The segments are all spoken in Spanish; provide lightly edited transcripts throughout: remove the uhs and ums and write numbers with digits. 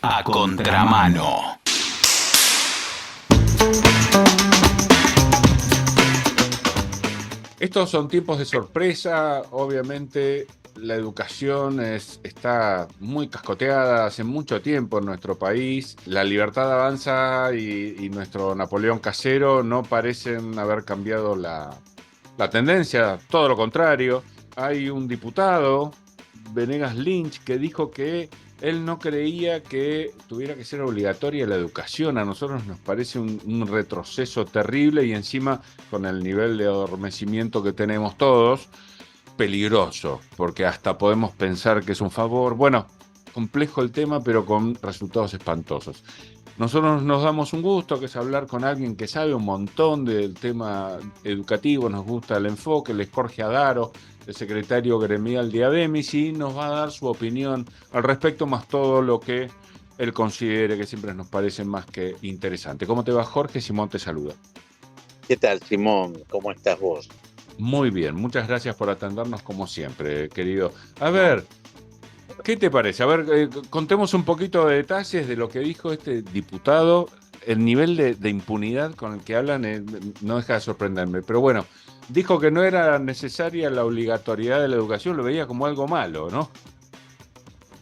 A contramano. Estos son tiempos de sorpresa, obviamente la educación está muy cascoteada hace mucho tiempo en nuestro país, la libertad avanza y nuestro Napoleón casero no parecen haber cambiado la tendencia, todo lo contrario. Hay un diputado, Venegas Lynch, que dijo que él no creía que tuviera que ser obligatoria la educación. A nosotros nos parece un retroceso terrible y encima con el nivel de adormecimiento que tenemos todos, peligroso, porque hasta podemos pensar que es un favor. Bueno, complejo el tema, pero con resultados espantosos. Nosotros nos damos un gusto, que es hablar con alguien que sabe un montón del tema educativo, nos gusta el enfoque, él es Jorge Adaro, el secretario gremial de ADEMIS, y nos va a dar su opinión al respecto, más todo lo que él considere, que siempre nos parece más que interesante. ¿Cómo te va, Jorge? Simón te saluda. ¿Qué tal, Simón? ¿Cómo estás vos? Muy bien, muchas gracias por atendernos como siempre, querido. A ver, ¿qué te parece? A ver, contemos un poquito de detalles de lo que dijo este diputado. El nivel de impunidad con el que hablan no deja de sorprenderme. Pero bueno, dijo que no era necesaria la obligatoriedad de la educación, lo veía como algo malo, ¿no?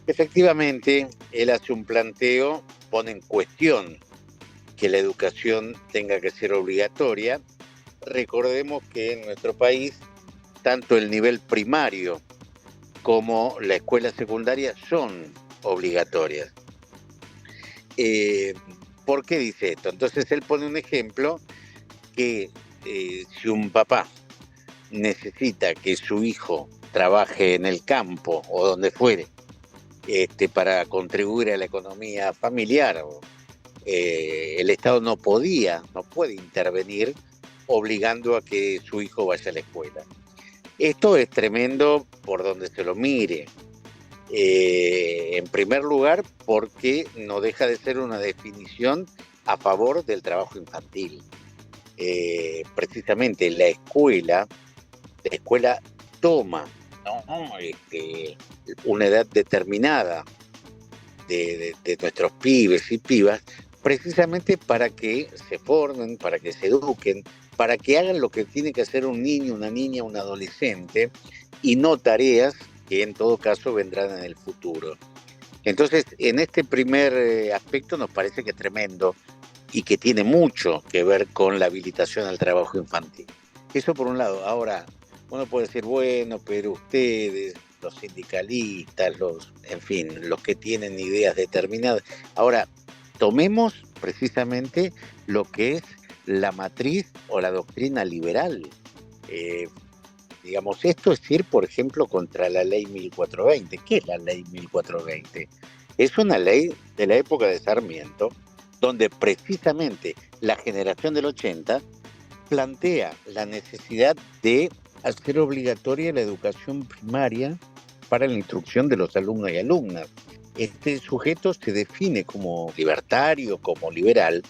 Efectivamente, él hace un planteo, pone en cuestión que la educación tenga que ser obligatoria. Recordemos que en nuestro país, tanto el nivel primario como la escuela secundaria son obligatorias. ¿Por qué dice esto? Entonces él pone un ejemplo que si un papá necesita que su hijo trabaje en el campo o donde fuere para contribuir a la economía familiar, el Estado no puede intervenir obligando a que su hijo vaya a la escuela. Esto es tremendo por donde se lo mire. En primer lugar, porque no deja de ser una definición a favor del trabajo infantil. Precisamente la escuela toma, ¿no? Una edad determinada de nuestros pibes y pibas, precisamente para que se formen, para que se eduquen, para que hagan lo que tiene que hacer un niño, una niña, un adolescente, y no tareas que en todo caso vendrán en el futuro. Entonces, en este primer aspecto nos parece que es tremendo y que tiene mucho que ver con la habilitación al trabajo infantil. Eso por un lado. Ahora, uno puede decir, bueno, pero ustedes, los sindicalistas, en fin, los que tienen ideas determinadas. Ahora, tomemos precisamente lo que es la matriz o la doctrina liberal. Digamos, esto es ir, por ejemplo, contra la ley 1420. ¿Qué es la ley 1420? Es una ley de la época de Sarmiento, donde precisamente la generación del 80 plantea la necesidad de hacer obligatoria la educación primaria para la instrucción de los alumnos y alumnas. Este sujeto se define como libertario, como liberal,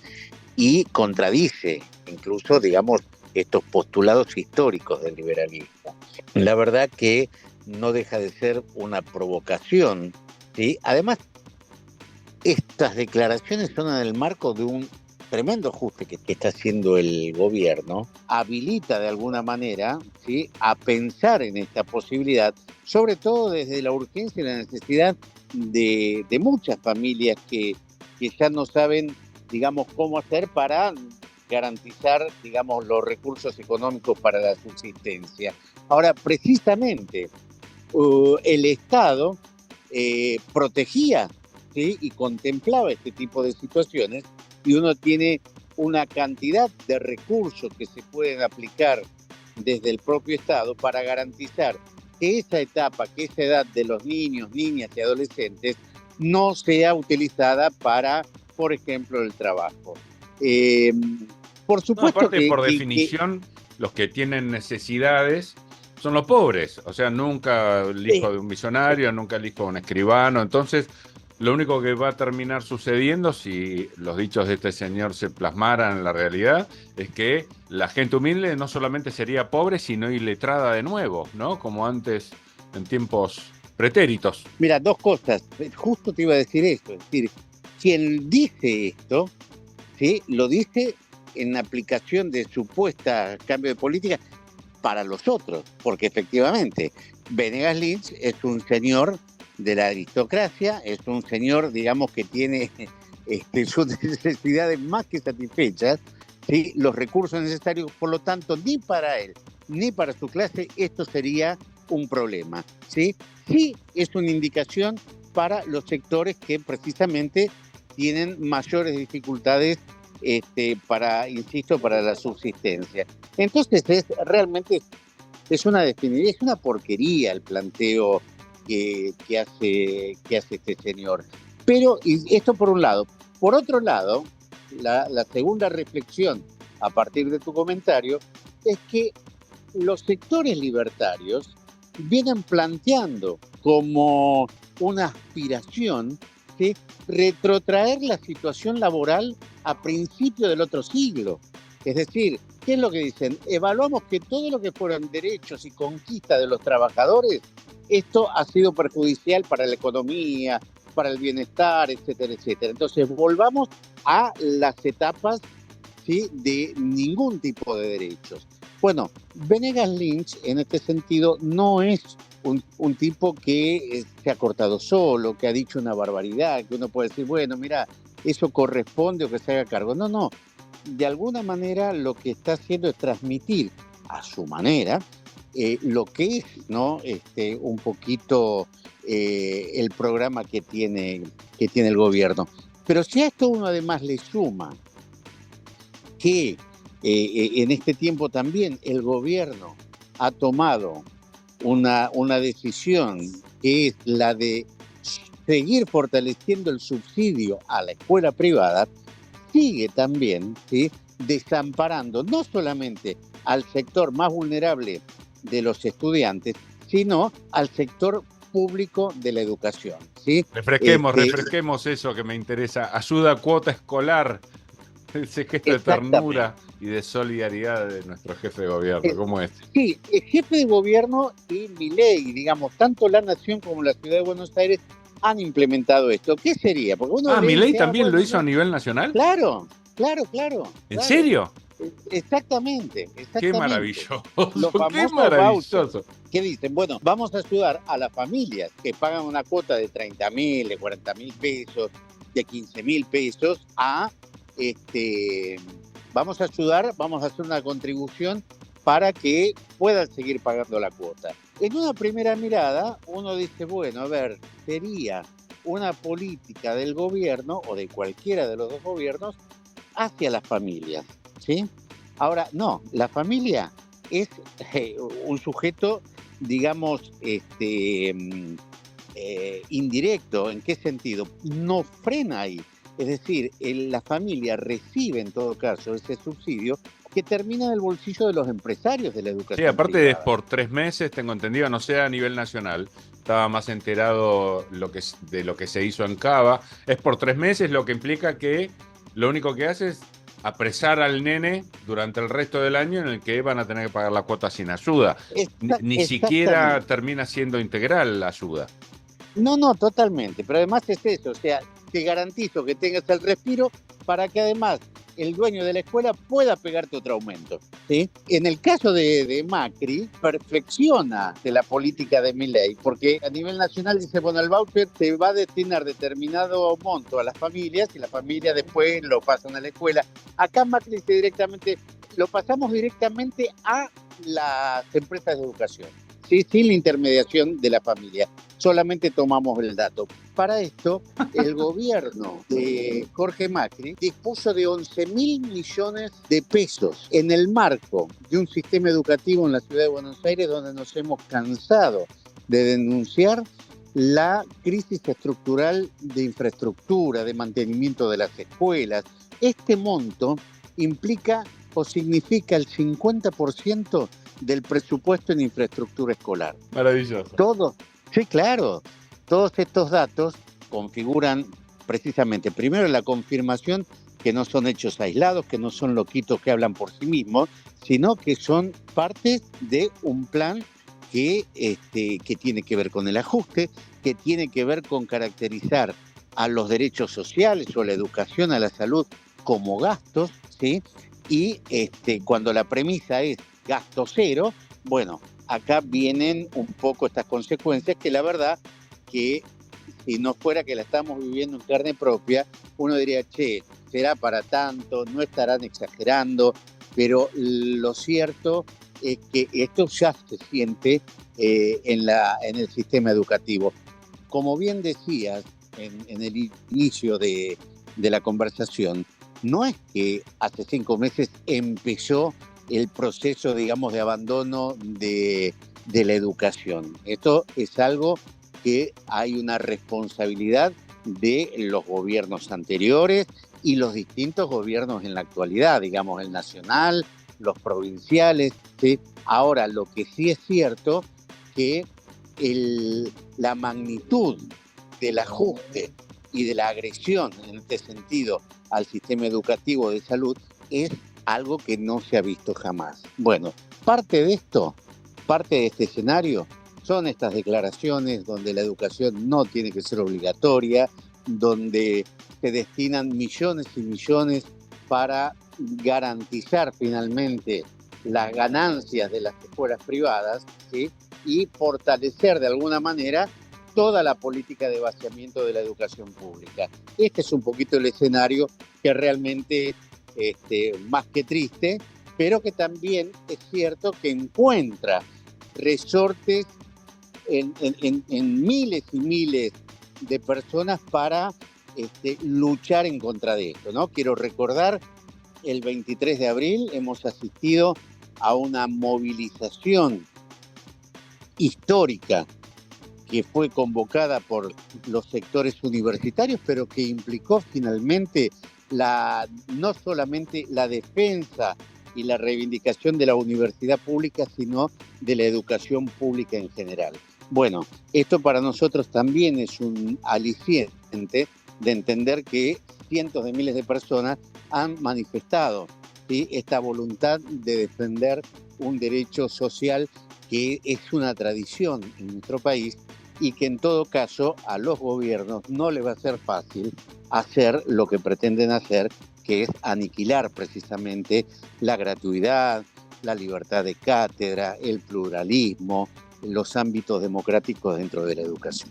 y contradice incluso, digamos, estos postulados históricos del liberalismo. La verdad que no deja de ser una provocación, ¿sí? Además, estas declaraciones son en el marco de un tremendo ajuste que está haciendo el gobierno, habilita de alguna manera, ¿sí?, a pensar en esta posibilidad, sobre todo desde la urgencia y la necesidad de muchas familias que ya no saben, digamos, cómo hacer para garantizar, digamos, los recursos económicos para la subsistencia. Ahora, precisamente, el Estado protegía, ¿sí?, y contemplaba este tipo de situaciones, y uno tiene una cantidad de recursos que se pueden aplicar desde el propio Estado para garantizar que esa etapa, que esa edad de los niños, niñas y adolescentes no sea utilizada para, por ejemplo, el trabajo. Por No, supuesto aparte, por definición, los que tienen necesidades son los pobres. O sea, nunca el hijo de un millonario, nunca el hijo de un escribano. Entonces, lo único que va a terminar sucediendo, si los dichos de este señor se plasmaran en la realidad, es que la gente humilde no solamente sería pobre, sino iletrada de nuevo, ¿no? Como antes, en tiempos pretéritos. Mira, dos cosas. Justo te iba a decir eso. Es decir, quien dice esto, ¿sí?, lo dice en aplicación de supuesta cambio de política para los otros, porque efectivamente Venegas Lynch es un señor de la aristocracia, es un señor, digamos, que tiene sus necesidades más que satisfechas, ¿sí?, los recursos necesarios, por lo tanto, ni para él ni para su clase esto sería un problema, ¿sí? Sí es una indicación para los sectores que precisamente tienen mayores dificultades para, insisto, para la subsistencia. Entonces realmente es una definición, es una porquería el planteo que hace este señor. Pero, y esto por un lado. Por otro lado, la segunda reflexión a partir de tu comentario es que los sectores libertarios vienen planteando como una aspiración que retrotraer la situación laboral a principios del otro siglo. Es decir, ¿qué es lo que dicen? Evaluamos que todo lo que fueron derechos y conquistas de los trabajadores, esto ha sido perjudicial para la economía, para el bienestar, etcétera, etcétera. Entonces, volvamos a las etapas, ¿sí?, de ningún tipo de derechos. Bueno, Venegas Lynch en este sentido no es un tipo que se ha cortado solo, que ha dicho una barbaridad, que uno puede decir, bueno, mira, eso corresponde o que se haga cargo. No, no. De alguna manera lo que está haciendo es transmitir a su manera lo que es, ¿no?, un poquito el programa que tiene el gobierno. Pero si a esto uno además le suma que en este tiempo también el gobierno ha tomado una decisión que es la de seguir fortaleciendo el subsidio a la escuela privada, sigue también, ¿sí?, desamparando no solamente al sector más vulnerable de los estudiantes, sino al sector público de la educación, ¿sí? Refresquemos eso que me interesa. Ayuda a cuota escolar. Ese gesto de ternura y de solidaridad de nuestro jefe de gobierno, ¿cómo es? Sí, el jefe de gobierno y Milei, digamos, tanto la Nación como la Ciudad de Buenos Aires han implementado esto. ¿Qué sería? Porque uno Milei también lo hizo a nivel nacional. Claro. ¿En serio? Exactamente. Qué maravilloso. Los Qué maravilloso. Vouchers, ¿qué dicen? Bueno, vamos a ayudar a las familias que pagan una cuota de 30.000, de 40.000 pesos, de 15.000 pesos a vamos a ayudar, vamos a hacer una contribución para que puedan seguir pagando la cuota. En una primera mirada, uno dice, bueno, a ver, sería una política del gobierno o de cualquiera de los dos gobiernos hacia las familias, ¿sí? Ahora, no, la familia es un sujeto, digamos, indirecto. ¿En qué sentido? No frena ahí. Es decir, la familia recibe en todo caso ese subsidio que termina en el bolsillo de los empresarios de la educación. Sí, aparte privada. es por 3 meses, tengo entendido, no sé a nivel nacional, estaba más enterado de lo que se hizo en Cava. Es por 3 meses, lo que implica que lo único que hace es apresar al nene durante el resto del año en el que van a tener que pagar la cuota sin ayuda. Ni siquiera termina siendo integral la ayuda. No, totalmente, pero además es eso, o sea, te garantizo que tengas el respiro para que además el dueño de la escuela pueda pegarte otro aumento, ¿sí? En el caso de Macri, perfecciona de la política de Milei, porque a nivel nacional dice, bueno, el voucher se va a destinar determinado monto a las familias y las familias después lo pasan a la escuela. Acá Macri dice directamente, lo pasamos directamente a las empresas de educación, ¿sí?, sin la intermediación de la familia. Solamente tomamos el dato. Para esto, el gobierno de Jorge Macri dispuso de 11.000 millones de pesos en el marco de un sistema educativo en la ciudad de Buenos Aires donde nos hemos cansado de denunciar la crisis estructural de infraestructura, de mantenimiento de las escuelas. Este monto implica o significa el 50% del presupuesto en infraestructura escolar. Maravilloso. Sí, claro. Todos estos datos configuran precisamente, primero, la confirmación que no son hechos aislados, que no son loquitos que hablan por sí mismos, sino que son parte de un plan que tiene que ver con el ajuste, que tiene que ver con caracterizar a los derechos sociales o a la educación, a la salud como gastos, ¿sí? Y cuando la premisa es gasto cero, bueno, acá vienen un poco estas consecuencias que la verdad que si no fuera que la estamos viviendo en carne propia, uno diría, che, será para tanto, no estarán exagerando, pero lo cierto es que esto ya se siente en el sistema educativo. Como bien decías en el inicio de la conversación, no es que hace 5 meses empezó el proceso, digamos, de abandono de la educación. Esto es algo que hay una responsabilidad de los gobiernos anteriores y los distintos gobiernos en la actualidad, digamos, el nacional, los provinciales, ¿sí? Ahora, lo que sí es cierto que la magnitud del ajuste y de la agresión en este sentido al sistema educativo de salud es algo que no se ha visto jamás. Bueno, parte de este escenario son estas declaraciones donde la educación no tiene que ser obligatoria, donde se destinan millones y millones para garantizar finalmente las ganancias de las escuelas privadas, ¿sí? Y fortalecer de alguna manera toda la política de vaciamiento de la educación pública. Este es un poquito el escenario que realmente más que triste, pero que también es cierto que encuentra resortes en miles y miles de personas para luchar en contra de esto, ¿no? Quiero recordar, el 23 de abril hemos asistido a una movilización histórica que fue convocada por los sectores universitarios, pero que implicó finalmente no solamente la defensa y la reivindicación de la universidad pública, sino de la educación pública en general. Bueno, esto para nosotros también es un aliciente de entender que cientos de miles de personas han manifestado, ¿sí?, esta voluntad de defender un derecho social que es una tradición en nuestro país y que en todo caso a los gobiernos no les va a ser fácil hacer lo que pretenden hacer, que es aniquilar precisamente la gratuidad, la libertad de cátedra, el pluralismo, los ámbitos democráticos dentro de la educación.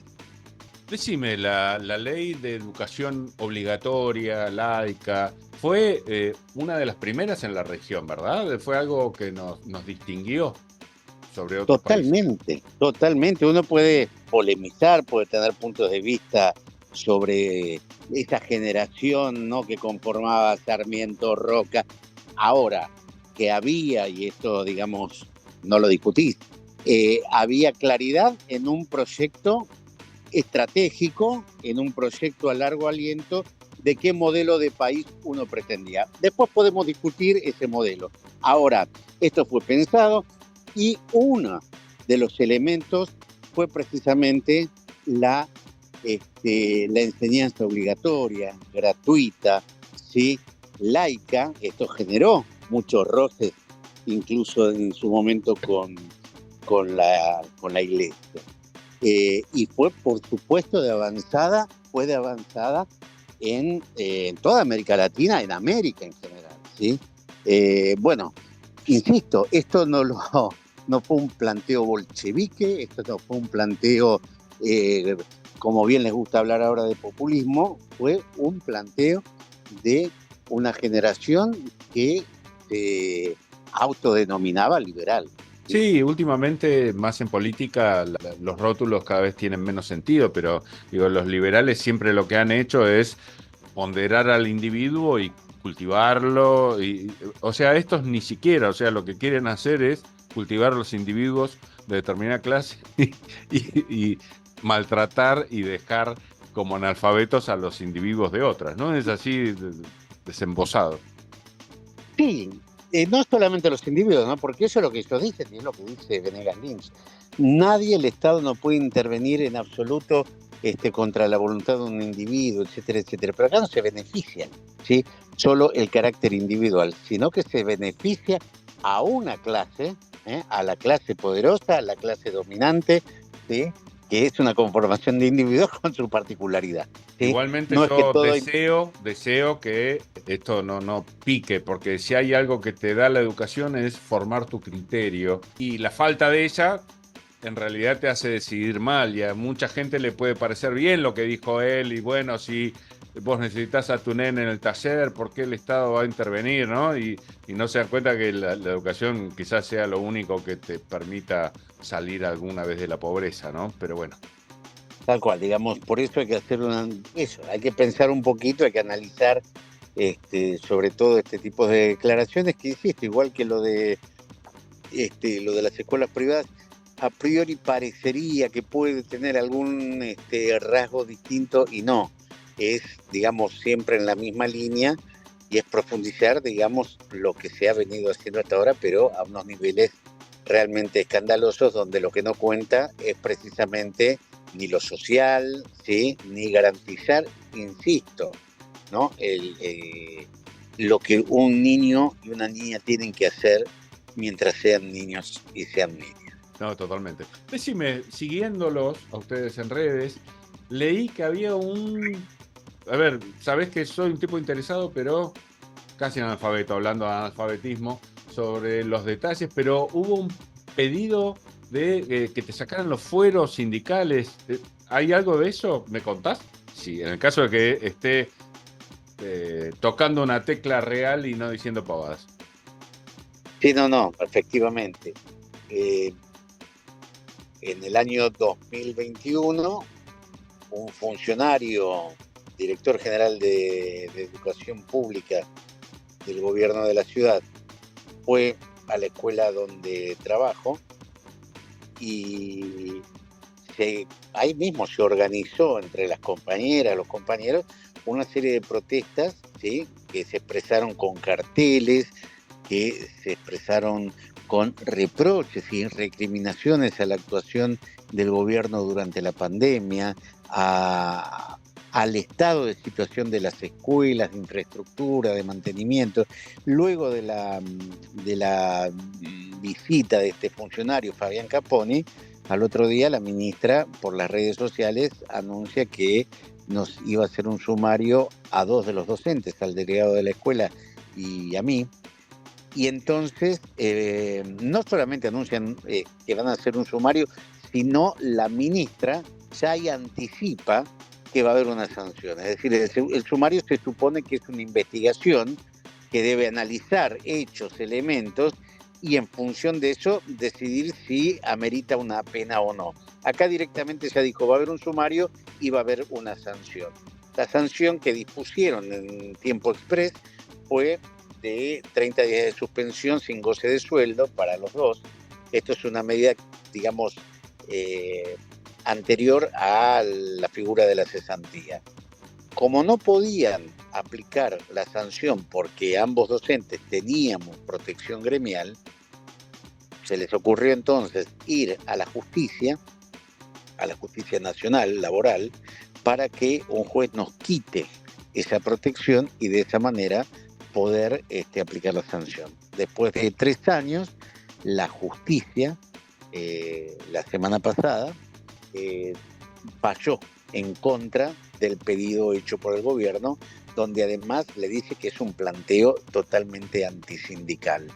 Decime, la ley de educación obligatoria, laica, fue una de las primeras en la región, ¿verdad? Fue algo que nos distinguió sobre otros países. Totalmente. Uno puede polemizar, puede tener puntos de vista sobre esa generación, ¿no?, que conformaba Sarmiento, Roca. Ahora, que había, y esto, digamos, no lo discutís, había claridad en un proyecto estratégico, en un proyecto a largo aliento, de qué modelo de país uno pretendía. Después podemos discutir ese modelo. Ahora, esto fue pensado y uno de los elementos fue precisamente la enseñanza obligatoria, gratuita, ¿sí?, laica. Esto generó muchos roces, incluso en su momento con la iglesia. Y fue, por supuesto, fue de avanzada en toda América Latina, en América en general, ¿sí? Bueno, insisto, esto no fue un planteo bolchevique, esto no fue un planteo, como bien les gusta hablar ahora de populismo, fue un planteo de una generación que se autodenominaba liberal. Sí, últimamente, más en política, los rótulos cada vez tienen menos sentido, pero digo, los liberales siempre lo que han hecho es ponderar al individuo y cultivarlo, o sea, estos ni siquiera, o sea, lo que quieren hacer es cultivar a los individuos de determinada clase y maltratar y dejar como analfabetos a los individuos de otras, ¿no? Es así desembosado. Sí, no solamente los individuos, ¿no? Porque eso es lo que ellos dicen y es lo que dice Venegas Lynch. Nadie, el Estado no puede intervenir en absoluto contra la voluntad de un individuo, etcétera, etcétera. Pero acá no se benefician, ¿sí?, solo el carácter individual, sino que se beneficia a una clase, a la clase poderosa, a la clase dominante, ¿sí?, que es una conformación de individuos con su particularidad. ¿sí? Igualmente No es que yo todo... deseo que esto no pique, porque si hay algo que te da la educación es formar tu criterio. Y la falta de ella en realidad te hace decidir mal y a mucha gente le puede parecer bien lo que dijo él y bueno, si vos necesitas a tu nene en el taller, ¿por qué el Estado va a intervenir, no? Y no se dan cuenta que la educación quizás sea lo único que te permita salir alguna vez de la pobreza, ¿no? Pero bueno. Tal cual, digamos, por eso hay que hacer eso, hay que pensar un poquito, hay que analizar sobre todo este tipo de declaraciones que insisto, igual que lo de las escuelas privadas, a priori parecería que puede tener algún rasgo distinto y no, es, digamos, siempre en la misma línea y es profundizar, digamos, lo que se ha venido haciendo hasta ahora, pero a unos niveles realmente escandalosos donde lo que no cuenta es precisamente ni lo social, ¿sí? Ni garantizar, insisto, ¿no? Lo que un niño y una niña tienen que hacer mientras sean niños y sean niñas. No, totalmente. Decime, siguiéndolos a ustedes en redes, leí que había un... A ver, sabés que soy un tipo interesado, pero casi analfabeto, hablando de analfabetismo, sobre los detalles, pero hubo un pedido de que te sacaran los fueros sindicales. ¿Hay algo de eso? ¿Me contás? Sí, en el caso de que esté tocando una tecla real y no diciendo pavadas. Sí, no, efectivamente. Eh, en el año 2021, un funcionario, director general de Educación Pública del gobierno de la ciudad, fue a la escuela donde trabajo y ahí mismo se organizó entre las compañeras, los compañeros, una serie de protestas, ¿sí? Que se expresaron con carteles, que se expresaron con reproches y recriminaciones a la actuación del gobierno durante la pandemia, al estado de situación de las escuelas, de infraestructura, de mantenimiento. Luego de la visita de este funcionario, Fabián Caponi, al otro día la ministra, por las redes sociales, anuncia que nos iba a hacer un sumario a 2 de los docentes, al delegado de la escuela y a mí. Y entonces no solamente anuncian que van a hacer un sumario, sino la ministra ya ahí anticipa que va a haber una sanción. Es decir, el sumario se supone que es una investigación que debe analizar hechos, elementos, y en función de eso decidir si amerita una pena o no. Acá directamente se dijo, va a haber un sumario y va a haber una sanción. La sanción que dispusieron en tiempo express fue de 30 días de suspensión sin goce de sueldo para los dos. Esto es una medida, digamos, anterior a la figura de la cesantía. Como no podían aplicar la sanción porque ambos docentes teníamos protección gremial, se les ocurrió entonces ir a la justicia nacional, laboral, para que un juez nos quite esa protección y de esa manera poder aplicar la sanción. Después de 3 años, la justicia, la semana pasada, falló en contra del pedido hecho por el gobierno, donde además le dice que es un planteo totalmente antisindical.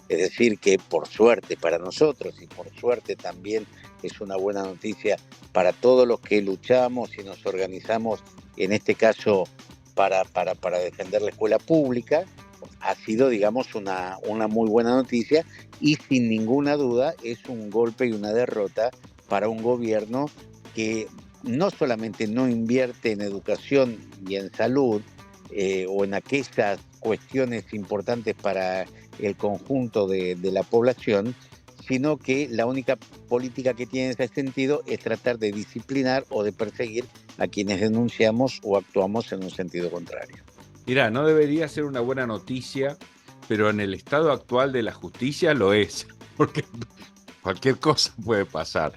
Es decir, que por suerte para nosotros y por suerte también es una buena noticia para todos los que luchamos y nos organizamos, en este caso para defender la escuela pública, ha sido, digamos, una muy buena noticia y sin ninguna duda es un golpe y una derrota para un gobierno que no solamente no invierte en educación y en salud o en aquellas cuestiones importantes para el conjunto de la población, sino que la única política que tiene en ese sentido es tratar de disciplinar o de perseguir a quienes denunciamos o actuamos en un sentido contrario. Mirá, no debería ser una buena noticia, pero en el estado actual de la justicia lo es, porque cualquier cosa puede pasar.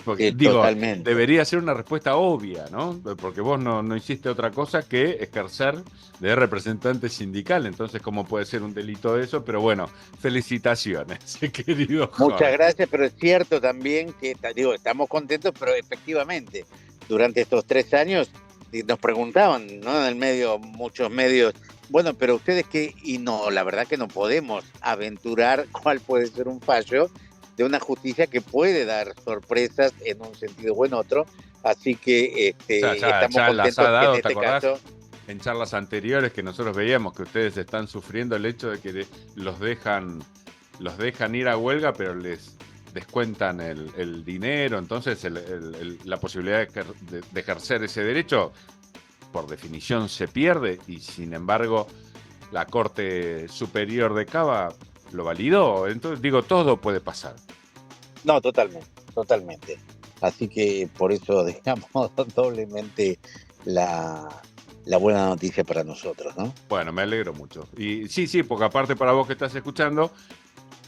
Porque, digo, Totalmente. debería ser una respuesta obvia, ¿no? Porque vos no hiciste otra cosa que ejercer de representante sindical, entonces, ¿cómo puede ser un delito de eso? Pero bueno, felicitaciones, querido Jorge. Muchas gracias, pero es cierto también que, digo, estamos contentos, pero efectivamente, durante estos 3 años Y nos preguntaban, ¿no? En el medio, muchos medios, bueno, pero ustedes qué, y no, la verdad que no podemos aventurar cuál puede ser un fallo de una justicia que puede dar sorpresas en un sentido o en otro, así que estamos ya las contentos ha dado, que en ¿te este acordás? caso... En charlas anteriores que nosotros veíamos que ustedes están sufriendo el hecho de que los dejan ir a huelga, pero les descuentan el dinero, entonces la posibilidad de ejercer ese derecho, por definición, se pierde, y sin embargo la Corte Superior de Cava lo validó. Entonces, digo, todo puede pasar. No, totalmente. Así que por eso dejamos doblemente la buena noticia para nosotros, ¿no? Bueno, me alegro mucho. Y sí, porque aparte para vos que estás escuchando,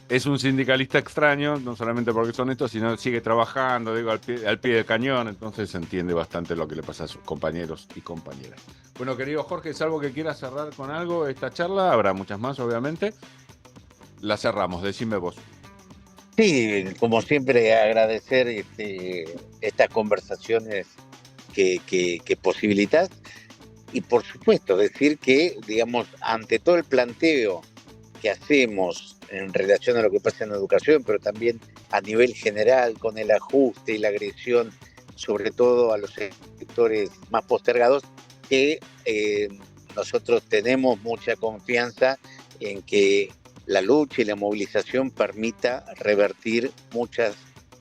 es un sindicalista extraño, no solamente porque son estos, sino sigue trabajando, digo, al pie del cañón, entonces se entiende bastante lo que le pasa a sus compañeros y compañeras. Bueno, querido Jorge, ¿salvo que quieras cerrar con algo esta charla? Habrá muchas más, obviamente. La cerramos, decime vos. Sí, como siempre, agradecer estas conversaciones que posibilitas, y por supuesto decir que, digamos, ante todo el planteo que hacemos en relación a lo que pasa en la educación, pero también a nivel general con el ajuste y la agresión, sobre todo a los sectores más postergados, que nosotros tenemos mucha confianza en que la lucha y la movilización permita revertir muchas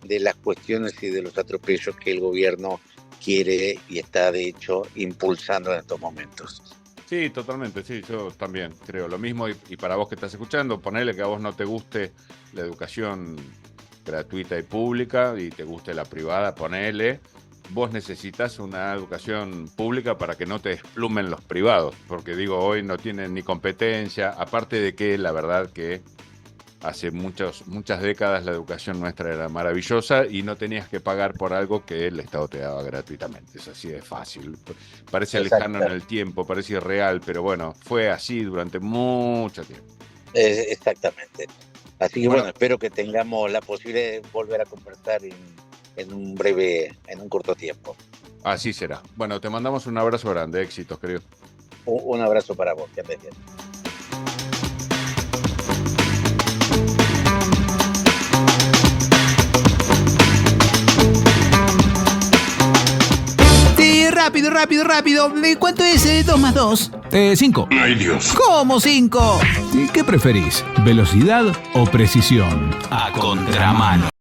de las cuestiones y de los atropellos que el gobierno quiere y está de hecho impulsando en estos momentos. Sí, totalmente, sí, yo también creo lo mismo, y para vos que estás escuchando, ponele que a vos no te guste la educación gratuita y pública y te guste la privada, ponele. Vos necesitas una educación pública para que no te desplumen los privados, porque digo, hoy no tienen ni competencia, aparte de que la verdad que hace muchas décadas la educación nuestra era maravillosa y no tenías que pagar por algo que el Estado te daba gratuitamente. Es así de fácil. Parece lejano en el tiempo, parece irreal, pero bueno, fue así durante mucho tiempo. Exactamente. Así que bueno, espero que tengamos la posibilidad de volver a conversar en un corto tiempo. Así será. Bueno, te mandamos un abrazo grande, éxitos, querido. Un abrazo para vos, que andes bien. Rápido. ¿Cuánto es 2 más 2? 5. ¡Ay, Dios! ¿Cómo 5? ¿Qué preferís? ¿Velocidad o precisión? A contramano.